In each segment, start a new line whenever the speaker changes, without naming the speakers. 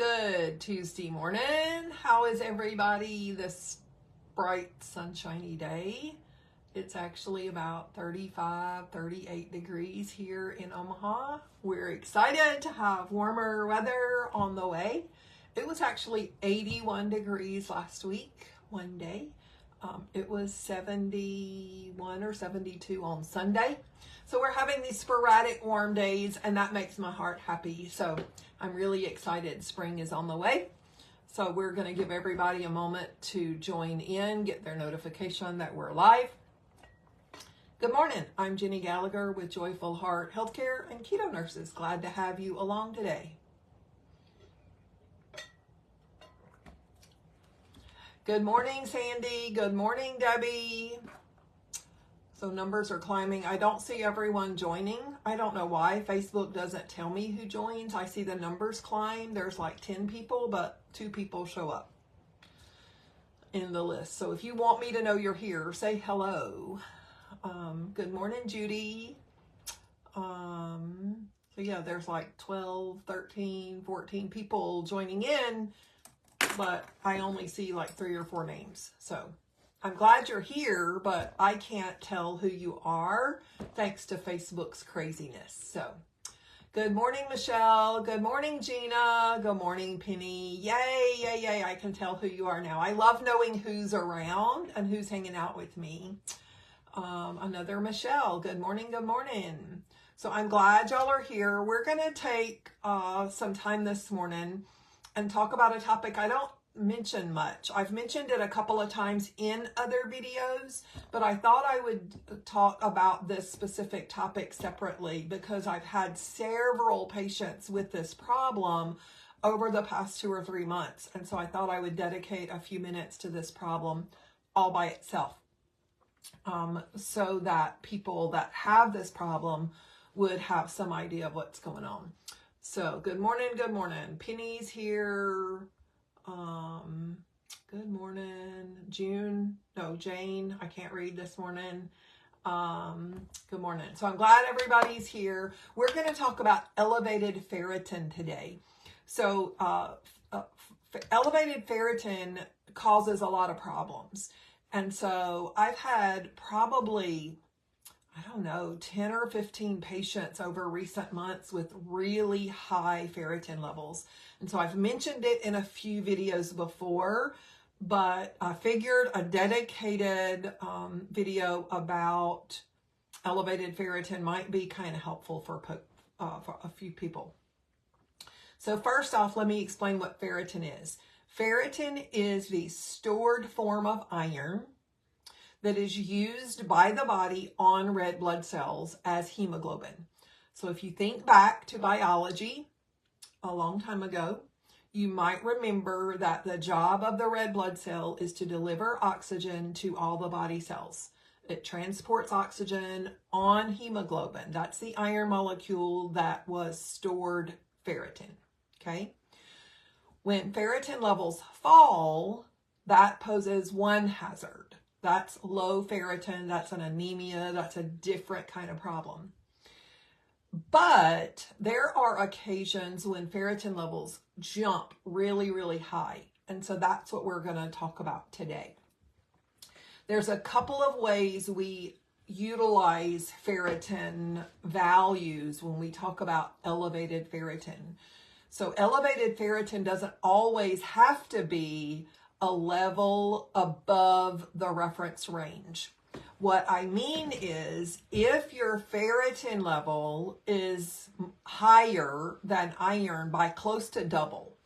Good Tuesday morning. How is everybody this bright sunshiny day? It's actually about 35, 38 degrees here in Omaha. We're excited to have warmer weather on the way. It was actually 81 degrees last week, one day. It was 71 or 72 on Sunday. So we're having these sporadic warm days, and that makes my heart happy. So I'm really excited. Spring is on the way. So we're going to give everybody a moment to join in, get their notification that we're live. Good morning. I'm Jenny Gallagher with Joyful Heart Healthcare and Keto Nurses. Glad to have you along today. Good morning, Sandy. Good morning, Debbie. So numbers are climbing. I don't see everyone joining. I don't know why. Facebook doesn't tell me who joins. I see the numbers climb. There's like 10 people, but 2 people show up in the list. So if you want me to know you're here, say hello. Good morning, Judy. So yeah, there's like 12, 13, 14 people joining in, but I only see like 3 or 4 names. So I'm glad you're here, but I can't tell who you are thanks to Facebook's craziness. So good morning, Michelle. Good morning, Gina. Good morning, Penny. Yay, yay, yay. I can tell who you are now. I love knowing who's around and who's hanging out with me. Another Michelle. Good morning, good morning. So I'm glad y'all are here. We're going to take some time this morning and talk about a topic I don't mention much. I've mentioned it a couple of times in other videos, but I thought I would talk about this specific topic separately because I've had several patients with this problem over the past 2 or 3 months. And so I thought I would dedicate a few minutes to this problem all by itself, so that people that have this problem would have some idea of what's going on. So good morning, good morning. Penny's here. Good morning, Jane. I can't read this morning. Good morning. So I'm glad everybody's here. We're going to talk about elevated ferritin today. So elevated ferritin causes a lot of problems. And so I've had probably, 10 or 15 patients over recent months with really high ferritin levels. And so I've mentioned it in a few videos before, but I figured a dedicated video about elevated ferritin might be kind of helpful for a few people. So first off, let me explain what ferritin is. Ferritin is the stored form of iron that is used by the body on red blood cells as hemoglobin. So if you think back to biology a long time ago, you might remember that the job of the red blood cell is to deliver oxygen to all the body cells. It transports oxygen on hemoglobin. That's the iron molecule that was stored ferritin, okay? When ferritin levels fall, that poses one hazard. That's low ferritin, that's an anemia, that's a different kind of problem. But there are occasions when ferritin levels jump really, really high. And so that's what we're going to talk about today. There's a couple of ways we utilize ferritin values when we talk about elevated ferritin. So elevated ferritin doesn't always have to be a level above the reference range. What I mean is, if your ferritin level is higher than iron by close to double,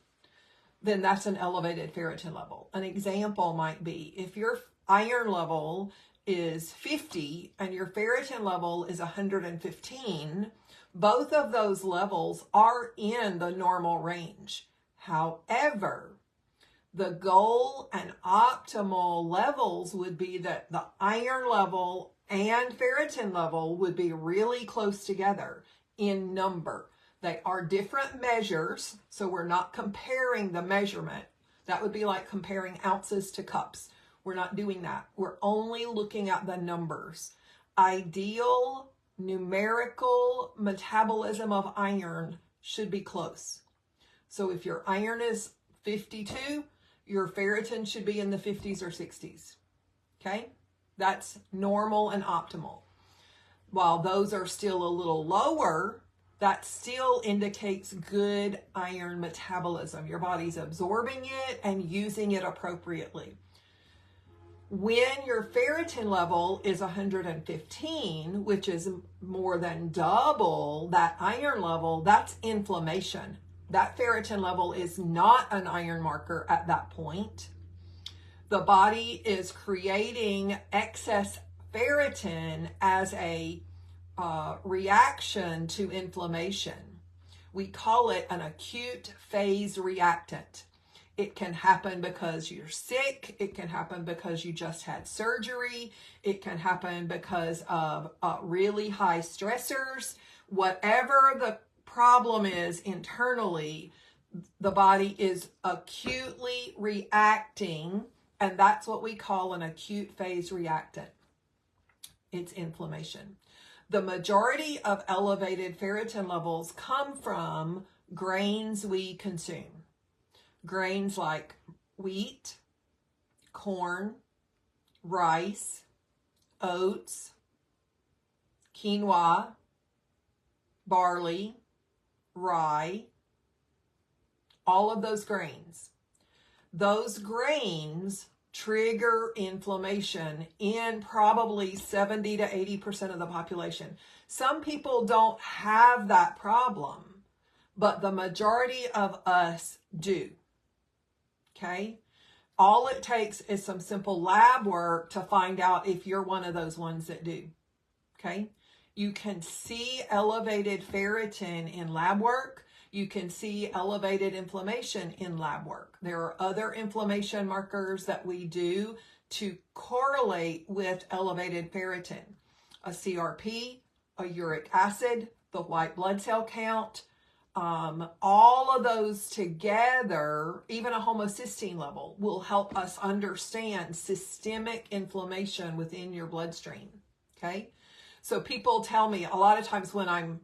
then that's an elevated ferritin level. An example might be, if your iron level is 50 and your ferritin level is 115, both of those levels are in the normal range. However, the goal and optimal levels would be that the iron level and ferritin level would be really close together in number. They are different measures, so we're not comparing the measurement. That would be like comparing ounces to cups. We're not doing that. We're only looking at the numbers. Ideal numerical metabolism of iron should be close. So if your iron is 52, your ferritin should be in the 50s or 60s. Okay? That's normal and optimal. While those are still a little lower, that still indicates good iron metabolism. Your body's absorbing it and using it appropriately. When your ferritin level is 115, which is more than double that iron level, that's inflammation. That ferritin level is not an iron marker at that point. The body is creating excess ferritin as a reaction to inflammation. We call it an acute phase reactant. It can happen because you're sick. It can happen because you just had surgery. It can happen because of really high stressors. Whatever the problem is internally, the body is acutely reacting, and that's what we call an acute phase reactant. It's inflammation. The majority of elevated ferritin levels come from grains we consume. Grains like wheat, corn, rice, oats, quinoa, barley, rye, all of those grains. Those grains trigger inflammation in probably 70 to 80% of the population. Some people don't have that problem, but the majority of us do. Okay? All it takes is some simple lab work to find out if you're one of those ones that do. Okay? You can see elevated ferritin in lab work. You can see elevated inflammation in lab work. There are other inflammation markers that we do to correlate with elevated ferritin. A CRP, a uric acid, the white blood cell count, all of those together, even a homocysteine level, will help us understand systemic inflammation within your bloodstream. Okay? So people tell me a lot of times when I'm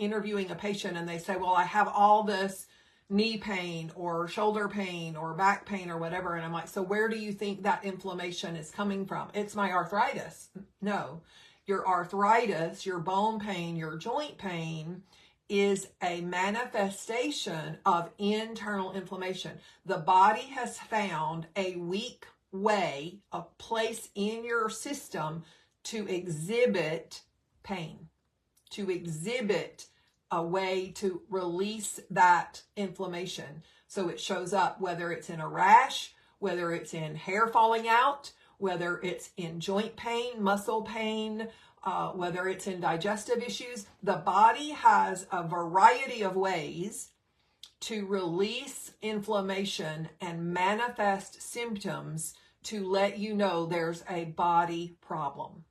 interviewing a patient and they say, well, I have all this knee pain or shoulder pain or back pain or whatever. And I'm like, so where do you think that inflammation is coming from? It's my arthritis. No, your arthritis, your bone pain, your joint pain is a manifestation of internal inflammation. The body has found a weak way, a place in your system to exhibit pain, to exhibit a way to release that inflammation. So it shows up whether it's in a rash, whether it's in hair falling out, whether it's in joint pain, muscle pain, whether it's in digestive issues. The body has a variety of ways to release inflammation and manifest symptoms to let you know there's a body problem.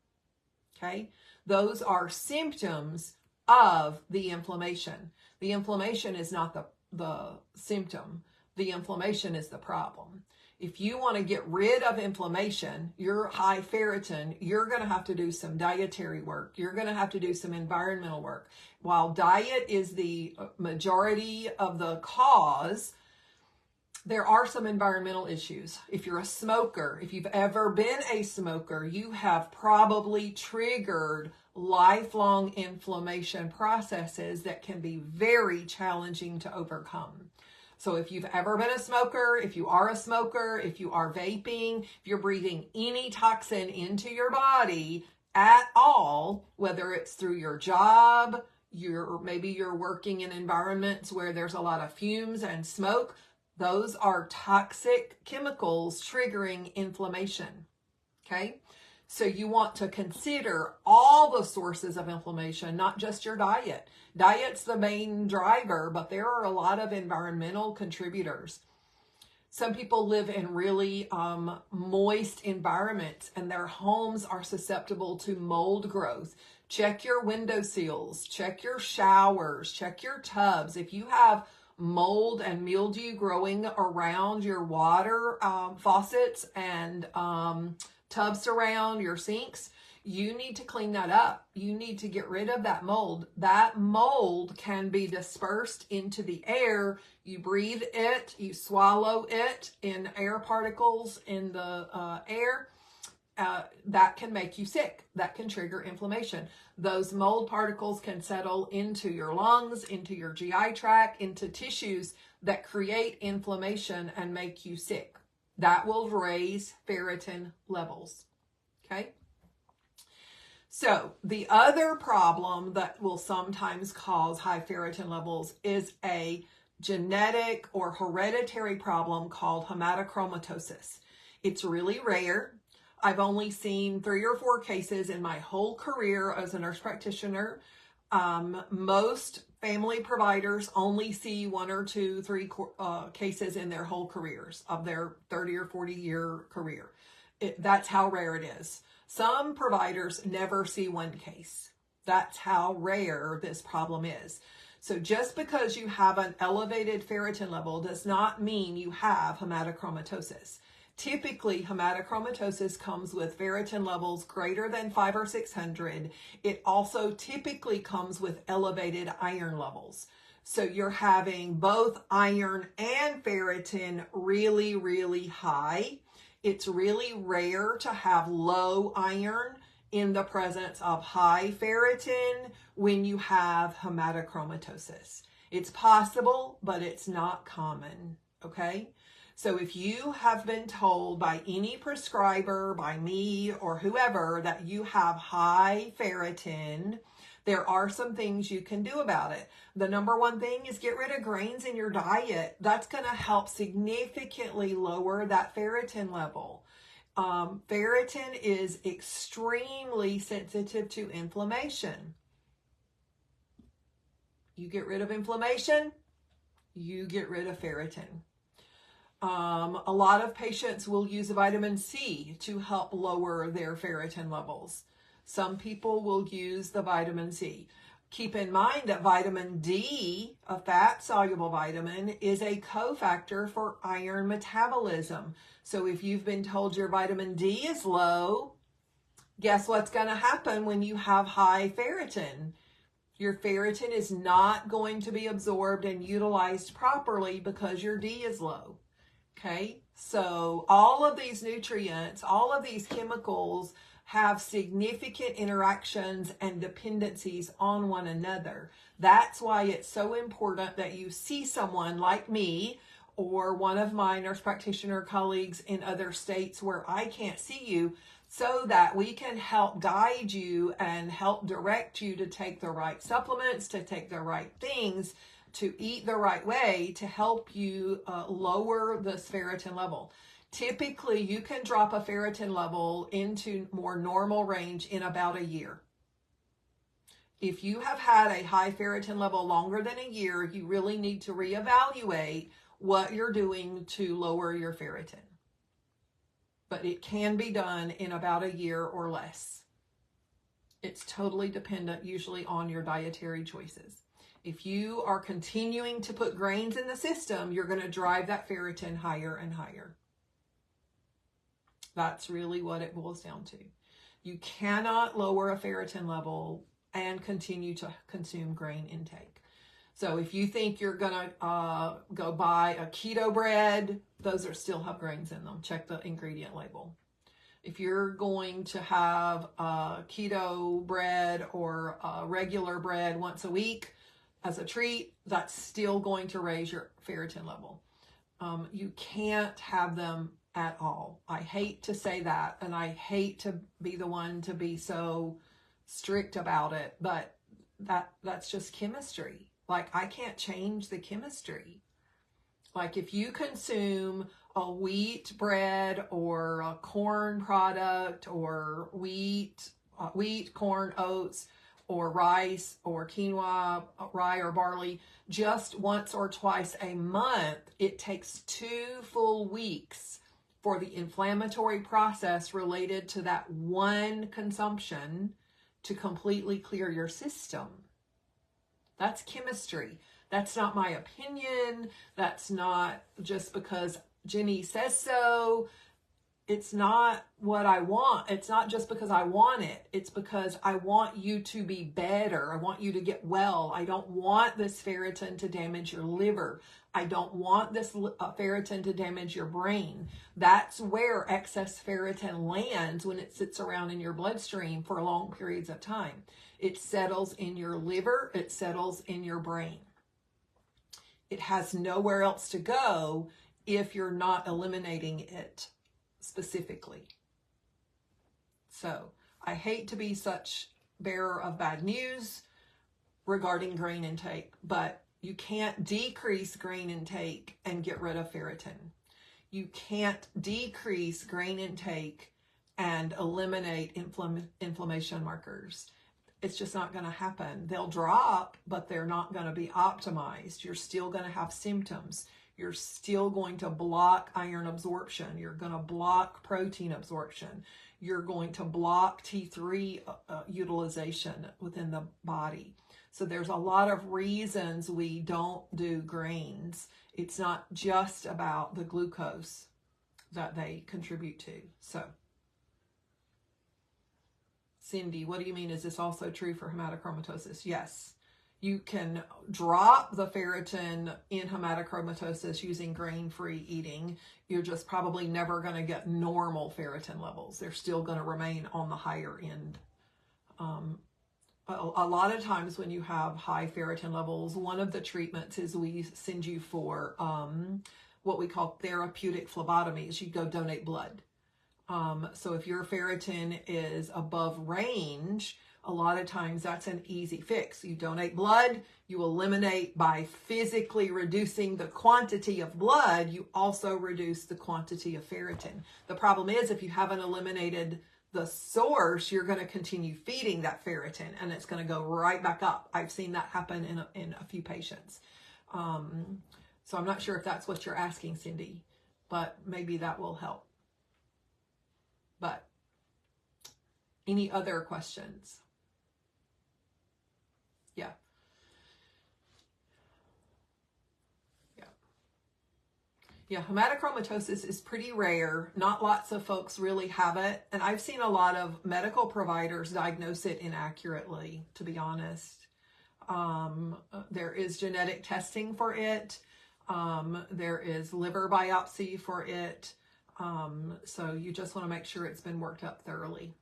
Okay? Those are symptoms of the inflammation. The inflammation is not the symptom. The inflammation is the problem. If you want to get rid of inflammation, your high ferritin, you're going to have to do some dietary work. You're going to have to do some environmental work. While diet is the majority of the cause, there are some environmental issues. If you're a smoker, if you've ever been a smoker, you have probably triggered lifelong inflammation processes that can be very challenging to overcome. So if you've ever been a smoker, if you are a smoker, if you are vaping, if you're breathing any toxin into your body at all, whether it's through your job, maybe you're working in environments where there's a lot of fumes and smoke, those are toxic chemicals triggering inflammation. Okay? So you want to consider all the sources of inflammation, not just your diet. Diet's the main driver, but there are a lot of environmental contributors. Some people live in really moist environments and their homes are susceptible to mold growth. Check your window sills, check your showers, check your tubs. If you have mold and mildew growing around your water faucets and tubs around your sinks, You need to clean that up. You need to get rid of that mold. That mold can be dispersed into the air. You breathe it, you swallow it in air particles in the air. That can make you sick. That can trigger inflammation. Those mold particles can settle into your lungs, into your GI tract, into tissues that create inflammation and make you sick. That will raise ferritin levels. Okay? So the other problem that will sometimes cause high ferritin levels is a genetic or hereditary problem called hematochromatosis. It's really rare. I've only seen 3 or 4 cases in my whole career as a nurse practitioner. Most family providers only see 1 or 2, 3 cases in their whole careers of their 30 or 40 year career. That's how rare it is. Some providers never see 1 case. That's how rare this problem is. So just because you have an elevated ferritin level does not mean you have hematochromatosis. Typically, hematochromatosis comes with ferritin levels greater than 500 or 600. It also typically comes with elevated iron levels. So you're having both iron and ferritin really, really high. It's really rare to have low iron in the presence of high ferritin when you have hematochromatosis. It's possible, but it's not common, okay? So if you have been told by any prescriber, by me or whoever, that you have high ferritin, there are some things you can do about it. The number 1 thing is get rid of grains in your diet. That's going to help significantly lower that ferritin level. Ferritin is extremely sensitive to inflammation. You get rid of inflammation, you get rid of ferritin. A lot of patients will use vitamin C to help lower their ferritin levels. Some people will use the vitamin C. Keep in mind that vitamin D, a fat-soluble vitamin, is a cofactor for iron metabolism. So if you've been told your vitamin D is low, guess what's going to happen when you have high ferritin? Your ferritin is not going to be absorbed and utilized properly because your D is low. Okay, so all of these nutrients, all of these chemicals have significant interactions and dependencies on one another. That's why it's so important that you see someone like me or one of my nurse practitioner colleagues in other states where I can't see you, so that we can help guide you and help direct you to take the right supplements, to take the right things, to eat the right way to help you lower this ferritin level. Typically, you can drop a ferritin level into more normal range in about a year. If you have had a high ferritin level longer than a year, you really need to reevaluate what you're doing to lower your ferritin. But it can be done in about a year or less. It's totally dependent usually on your dietary choices. If you are continuing to put grains in the system, you're going to drive that ferritin higher and higher. That's really what it boils down to. You cannot lower a ferritin level and continue to consume grain intake. So if you think you're going to go buy a keto bread, those still have grains in them. Check the ingredient label. If you're going to have keto bread or regular bread once a week as a treat, that's still going to raise your ferritin level. You can't have them at all. I hate to say that, and I hate to be the one to be so strict about it, but that's just chemistry. Like, I can't change the chemistry. Like, if you consume a wheat bread or a corn product or wheat, corn, oats, or rice or quinoa, rye or barley, just once or twice a month, it takes 2 full weeks for the inflammatory process related to that one consumption to completely clear your system. That's chemistry. That's not my opinion. That's not just because Jenny says so. it's not what I want. It's not just because I want it. It's because I want you to be better. I want you to get well. I don't want this ferritin to damage your liver. I don't want this ferritin to damage your brain. That's where excess ferritin lands when it sits around in your bloodstream for long periods of time. It settles in your liver. It settles in your brain. It has nowhere else to go if you're not eliminating it specifically. So I hate to be such bearer of bad news regarding grain intake, but you can't decrease grain intake and get rid of ferritin. You can't decrease grain intake and eliminate inflammation markers. It's just not going to happen. They'll drop, but they're not going to be optimized. You're still going to have symptoms. You're still going to block iron absorption. You're going to block protein absorption. You're going to block T3 utilization within the body. So there's a lot of reasons we don't do grains. It's not just about the glucose that they contribute to. So, Cindy, what do you mean? Is this also true for hematochromatosis? Yes. You can drop the ferritin in hematochromatosis using grain-free eating. You're just probably never going to get normal ferritin levels. They're still going to remain on the higher end. A lot of times when you have high ferritin levels, one of the treatments is we send you for what we call therapeutic phlebotomies. You go donate blood. So if your ferritin is above range, a lot of times that's an easy fix. You donate blood, you eliminate by physically reducing the quantity of blood, you also reduce the quantity of ferritin. The problem is if you haven't eliminated the source, you're going to continue feeding that ferritin and it's going to go right back up. I've seen that happen in a few patients. So I'm not sure if that's what you're asking, Cindy, but maybe that will help. But any other questions? Yeah. Yeah, hematochromatosis is pretty rare. Not lots of folks really have it. And I've seen a lot of medical providers diagnose it inaccurately, to be honest. There is genetic testing for it. There is liver biopsy for it. So you just want to make sure it's been worked up thoroughly.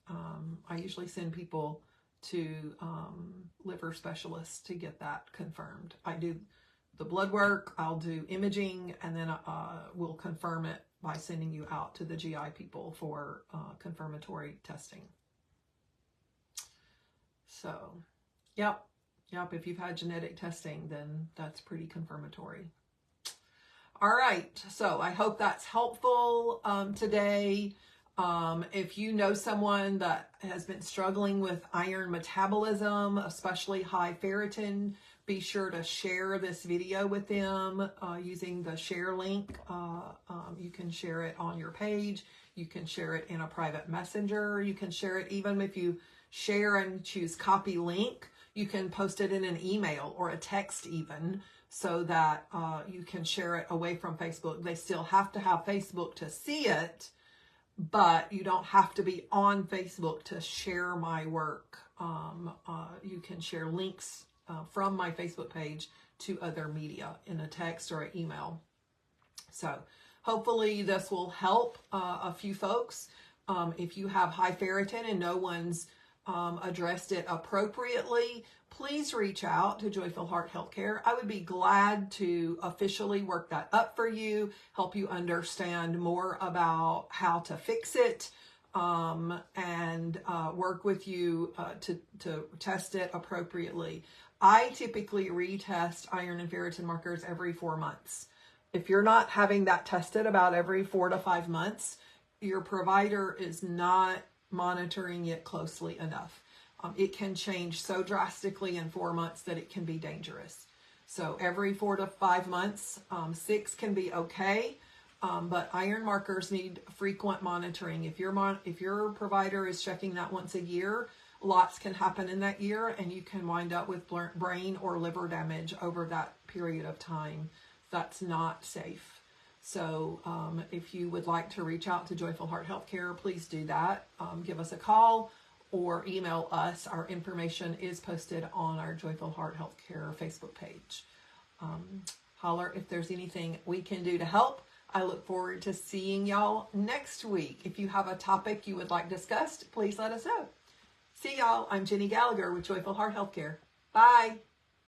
I usually send people to liver specialists to get that confirmed. I do the blood work, I'll do imaging, and then we'll confirm it by sending you out to the GI people for confirmatory testing. So, yep, if you've had genetic testing, then that's pretty confirmatory. All right, so I hope that's helpful today. If you know someone that has been struggling with iron metabolism, especially high ferritin, be sure to share this video with them using the share link. You can share it on your page. You can share it in a private messenger. You can share it even if you share and choose copy link. You can post it in an email or a text even, so that you can share it away from Facebook. They still have to have Facebook to see it, but you don't have to be on Facebook to share my work. You can share links from my Facebook page to other media in a text or an email. So hopefully this will help a few folks. If you have high ferritin and no one's addressed it appropriately, please reach out to Joyful Heart Healthcare. I would be glad to officially work that up for you, help you understand more about how to fix it, and work with you to test it appropriately. I typically retest iron and ferritin markers every 4 months. If you're not having that tested about every 4 to 5 months, your provider is not monitoring it closely enough. It can change so drastically in 4 months that it can be dangerous. So every 4 to 5 months, 6 can be okay, but iron markers need frequent monitoring. If your provider is checking that once a year, lots can happen in that year, and you can wind up with brain or liver damage over that period of time. That's not safe. So if you would like to reach out to Joyful Heart Healthcare, please do that. Give us a call or email us. Our information is posted on our Joyful Heart Healthcare Facebook page. Holler if there's anything we can do to help. I look forward to seeing y'all next week. If you have a topic you would like discussed, please let us know. See y'all. I'm Jenny Gallagher with Joyful Heart Healthcare. Bye.